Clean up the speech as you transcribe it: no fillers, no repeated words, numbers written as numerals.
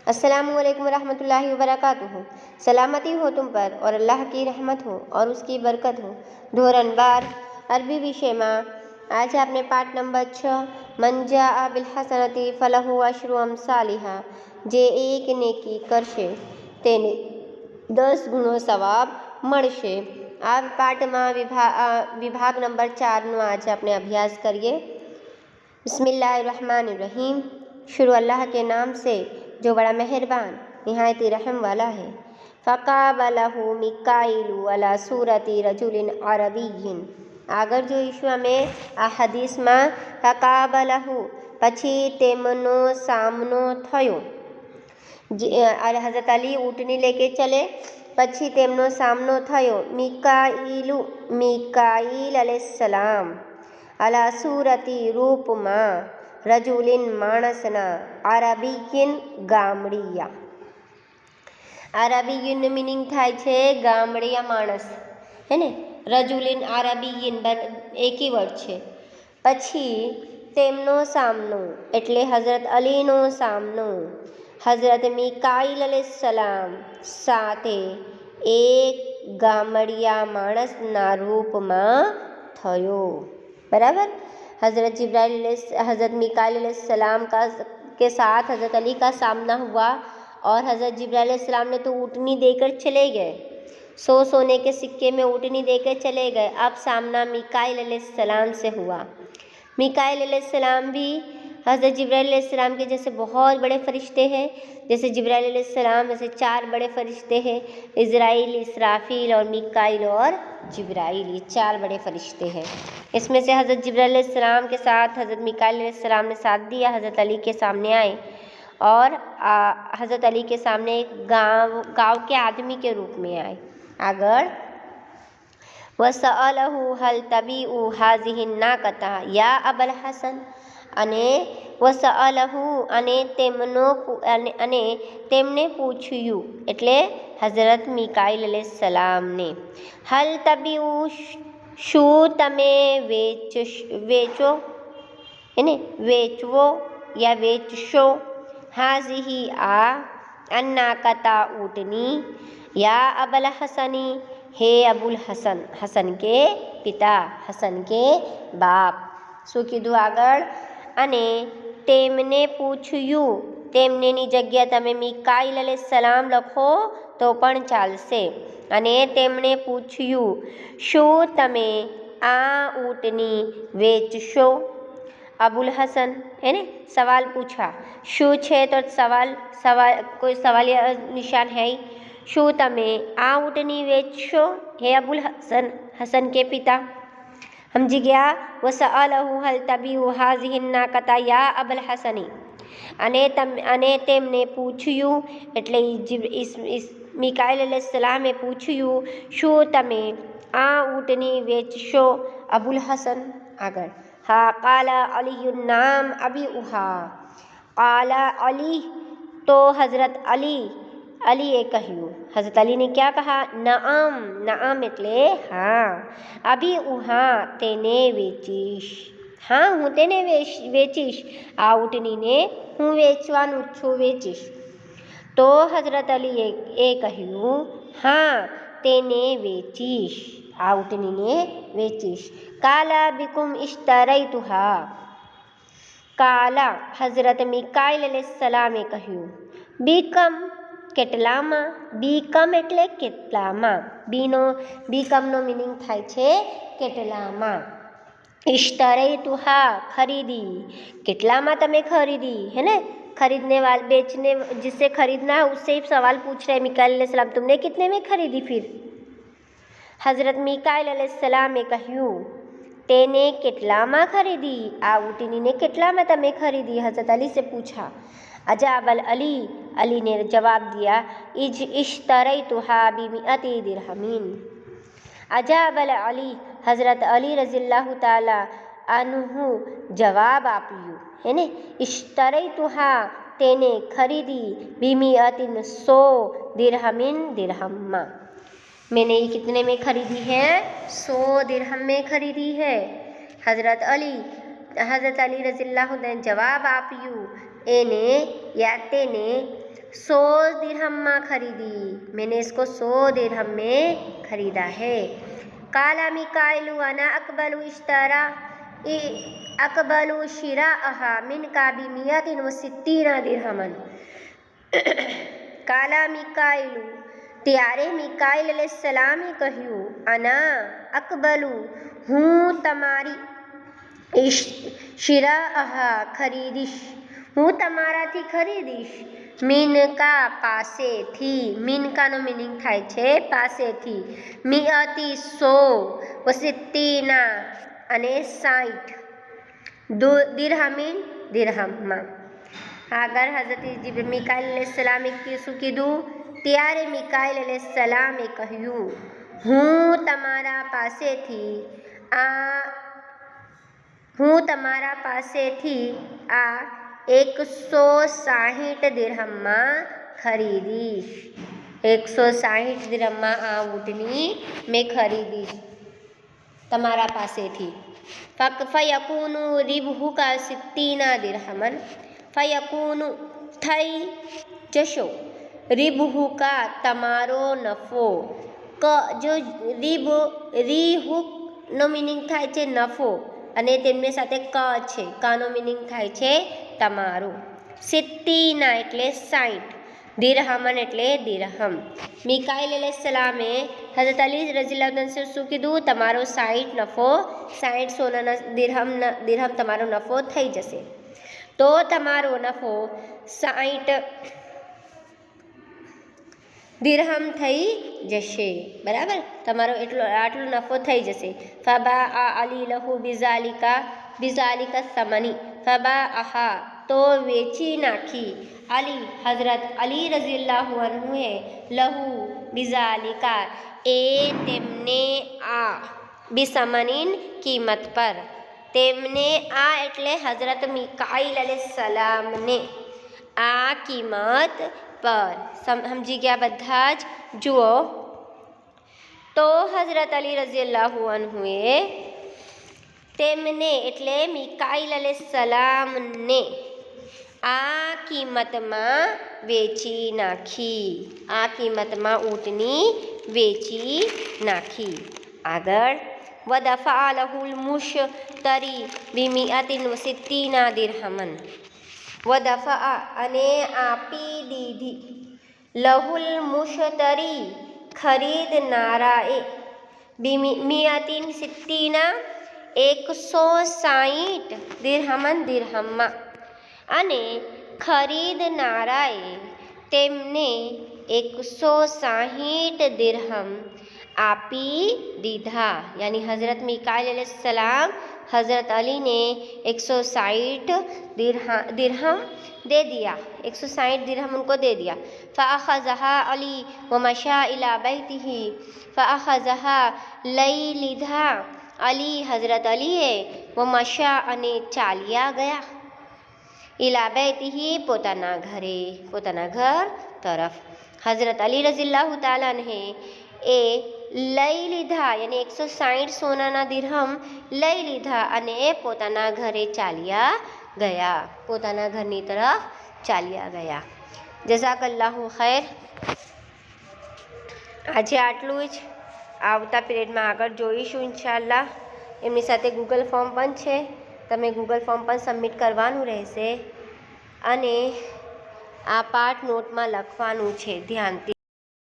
अस्सलामुअलैकुम वरहमतुल्लाहि वबरकातुहू। सलामती हो तुम पर और अल्लाह की रहमत हो और उसकी बरकत हो। ધોરણ 12 અરબી વિષયમાં આજે આપણે પાઠ નંબર 6 મન જાઅ બિલ હસનતી ફલહુ અશરુ અમસાલિહા, જે એક નેકી કરશે તેને 10 ગુણો સવાબ મળશે. આ પાઠમાં વિભાગ નંબર 4નો આજે આપણે અભ્યાસ કરીએ. बिस्मिल्लाहिर्रहमानिर्रहीम। शुरू अल्लाह के नाम से जो बड़ा मेहरबान निहायत रहम वाला है. फ़क़ाबलहु मिकाइलु अला सूरति रजुलिन अरबिय्यिन. આગળ જોઈશું અમે આ હદીસમાં फ़क़ाबलहु પછી તેમનો સામનો થયો. હज़रत अली ऊँटनी लेके चले પછી તેમનો સામનો થયો મિકાઈલ अलैहिस्सलाम અલા સુરતી રૂપમાં રજુલિન માણસના અરબીયન ગામડિયા. અરબીયનનું મિનિંગ થાય છે ગામડિયા માણસ, હે ને. રજુલિન અરબીયન એકી વર્ડ છે. પછી તેમનો સામનો એટલે હઝરત અલીનો સામનો હઝરત મિકાઈલ अलैहिस्सलाम સાથે એક ગામડિયા માણસના રૂપમાં થયો. बराबर. हज़रत मिकाइल अलैहिस्सलाम के साथ हज़रत अली का सामना हुआ और हज़रत जिब्राइल अलैहिस्सलाम ने तो ऊँटनी देकर चले गए, सोने के सिक्के में ऊँटनी देकर चले गए. अब सामना मिकाइल अलैहिस्सलाम से हुआ. मिकाइल अलैहिस्सलाम भी हज़रत जिब्राइल अलैहिस्सलाम के जैसे बहुत बड़े फरिश्ते हैं. जैसे जिब्राइल अलैहिस्सलाम वैसे 4 बड़े फरिश्ते हैं, इज़राइल, इसराफील और मिकाइल और जिब्राइल. ये 4 बड़े फरिश्ते हैं. इसमें से हज़रत जिब्राइल अलैहिस्सलाम के साथ हज़रत मिकाइल अलैहिस्सलाम ने साथ दिया. हज़रत अली के सामने आए और हज़रत अली के सामने एक गाँव के आदमी के रूप में आए. आगर वसअलहु हल तबीउ हाज़िहिन नाक़ता या अबल हसन. અને વસઅલહુ અને તેમને પૂછ્યું એટલે હઝરત મિકાઈલ अलैहिस्सलामને હલ તબીઉ શું તમે વેચો એને વેચવો યા વેચશો હાઝિહી આ अन्नाकता ऊँटनी या अबल हसनी हे अबुल हसन, हसन के पिता, हसन के बाप. શું કીધું આગળ? અને તેમને પૂછ્યું, તેમનેની જગ્યા તમે મિકાઈલ अलैहिस्सलाम લખો તો પણ ચાલશે. અને તેમણે પૂછ્યું શું તમે આ ઊંટની વેચશો? अबुल हसन है ने सवाल पूछा. શું છે તો સવાલ કોઈ સવાલ નિશાન है. શું તમે આ ઊંટની વેચશો હે અબુલ હસન, હસન કે પિતા? સમજી ગયા? વસઅલહુ હલ તબીઉ હાઝિહિન નાકતા યા અબલ હસની. અને તેમને પૂછ્યું એટલે મિકાઈલ अलैहिस्सलामे પૂછ્યું શું તમે આ ઊંટની વેચશો અબુલ હસન? આગળ हाँ काला अलीयुन नाम अबी उहा. काला अली तो हज़रत अलीए કહ્યું. हज़रत अली ने क्या कहा? नअम. नअम એટલે હા. અબી ઉહા તેને વેચીશ. હા, હું તેને વેચીશ. આ ઊંટનીને હું વેચવાનું છું, વેચીશ. તો હઝરત અલીએ કહ્યું હા તેને વેચીશ, આ ઊંટનીને વેચીશ. કાલા બિકુમ ઇશ્તરૈતુહા. કાલા હઝરત મિકાઈલ अलैहिस्सलामे કહ્યું બીકમ કેટલામાં. બીકમ એટલે કેટલામાં. બીકમનો મિનિંગ થાય છે કેટલામાં. इश्तरैतुहा खरीदी. કેટલામાં તમે ખરીદી, है ना. खरीदने वाले बेचने जिससे खरीदना है उससे ही सवाल पूछ रहे मिकाइल अलैहिस्सलाम, तुमने कितने में खरीदी? फिर हज़रत मिकाइल अलैहिस्सलामे કહ્યું તેને કેટલામાં ખરીદી, આ ઊંટનીને કેટલામાં તમે ખરીદી? हज़रत अली से पूछा. अजाबल अली. अली ने जवाब दिया इश्तरैतुहा बिमिअति दिरहमीन. अजाबल अली. हज़रत अली रज़ियल्लाहु ताला अन्हु जवाब આપ્યું, है ने. इश्तरैतुहा તેને खरीदी बिमिअतिन 100 दिरहमीन दिरहम्मा. मैंने ये कितने में खरीदी है? 100 दिरहम में खरीदी है. हज़रत अली रज़ियल्लाहु ने जवाब આપ્યું એને યા તેને 100 दिरहम में खरीदी, मैंने इसको 100 दिरहम में खरीदा है। काला मिकाइलु अना अकबलु शिराअहा मिनका बिमियतिन व सित्तीना दिरहमन। काला मिकाइलु ત્યારે મિકાઈલ અલૈહિસ્સલામે કહ્યું, અના અકબલુ હું તમારી શિરાઅહા ખરીદીશ, હું તમારાથી ખરીદીશ, મિનકા પાસેથી, મિનકાનો મિનિંગ થાય છે પાસેથી, મિયતી 100 વસિત્તીના અને 60 દિરહમીન દિરહમમાં। આગળ હઝરત મિકાઈલ અલૈહિસ્સલામે શું કીધું? ત્યારે મિકાઈલ અલૈહિસ્સલામે કહ્યું, હું તમારા પાસેથી આ 160 દિરહમમાં ખરીદીશ, 160 દિરહમમાં આ ઊંટની મેં ખરીદીશ તમારા પાસેથી। ફયકૂનુ રિબહુકા સિત્તીના દિરહમન, ફયકૂનુ થઈ જશો, રિબહુકા તમારો નફો, જો રીહુકનો મિનિંગ થાય છે નફો અને તેમની સાથે છે, કાનો મિનિંગ થાય છે તમારો, સિત્તીના એટલે 60, દિરહમન એટલે દિરહમ। મિકાઈલ અલૈહિસ્સલામે હઝરત અલી રઝિયલ્લાહુ અન્હુ શું કીધું? તમારો 60 નફો, 60 સોનાના દિરહમ તમારો નફો થઈ જશે, તો તમારો નફો 60 દિરહમ થઈ જશે, બરાબર? તમારો આટલો નફો થઈ જશે। ફબા અલી લહુ બિઝાલિકા સમની, ફબા આહા તો વેચી નાખી, અલી હઝરત અલી રઝિયલ્લાહુ અન્હુએ, લહુ બિઝાલિકા એ તેમને આ, બિસમનીન કિંમત પર, તેમને આ એટલે હઝરત મિકાઈલ અલૈહિસ્સલામને આ કિંમત પર, સમજી ગયા બધા જ? જુઓ તો હઝરત અલી રઝિયલ્લાહુ અન્હુએ તેમને એટલે મિકાઈલ અલૈહિસ્સલામને આ કિંમતમાં વેચી નાખી, આ કિંમતમાં ઊંટની વેચી નાખી। આગળ વદફા લહુલ મુશ્તરી બિમિયતિન વ સિત્તીના દિરહમન, વદફા અને આપી દીધી, લહુલ મુશ્તરી ખરીદનારાએ, બિમિયતિન સિત્તીના 160 દિરહમન દિરહમમાં, અને ખરીદનારાએ તેમને 160 દિરહમ આપી દીધા, યાની હઝરત મિકાઈલ अलैहिस्सलाम हज़रत अली ने 160 दिरहम दे दिया, 160 दिरहम उनको दे दिया। फ़अख़ज़हा अली व मशा इला बैतिही, फ़अख़ज़हा लई લીધા અલી હઝરત અલીએ, વ મશા અને ચાલ્યા ગયા, ઇલા बैतिही પોતાના ઘરે, પોતાના ઘર તરફ। હઝરત અલી રઝિયલ્લાહુ તાલા અન્હુ એ લઈ લીધા, યાની 160 સોનાના દિરહમ લઈ લીધા અને પોતાના ઘરે ચાલ્યા ગયા, પોતાના ઘરની તરફ ચાલ્યા ગયા। જઝાકલ્લાહુ ખૈર। આજે આટલું જ, આવતા પીરિયડમાં આગળ જોઈશું ઇન્શાઅલ્લાહ। એમની સાથે ગૂગલ ફોર્મ પણ છે, તમે ગૂગલ ફોર્મ પણ સબમિટ કરવાનું રહેશે અને આ પાઠ નોટમાં લખવાનું છે ધ્યાનથી।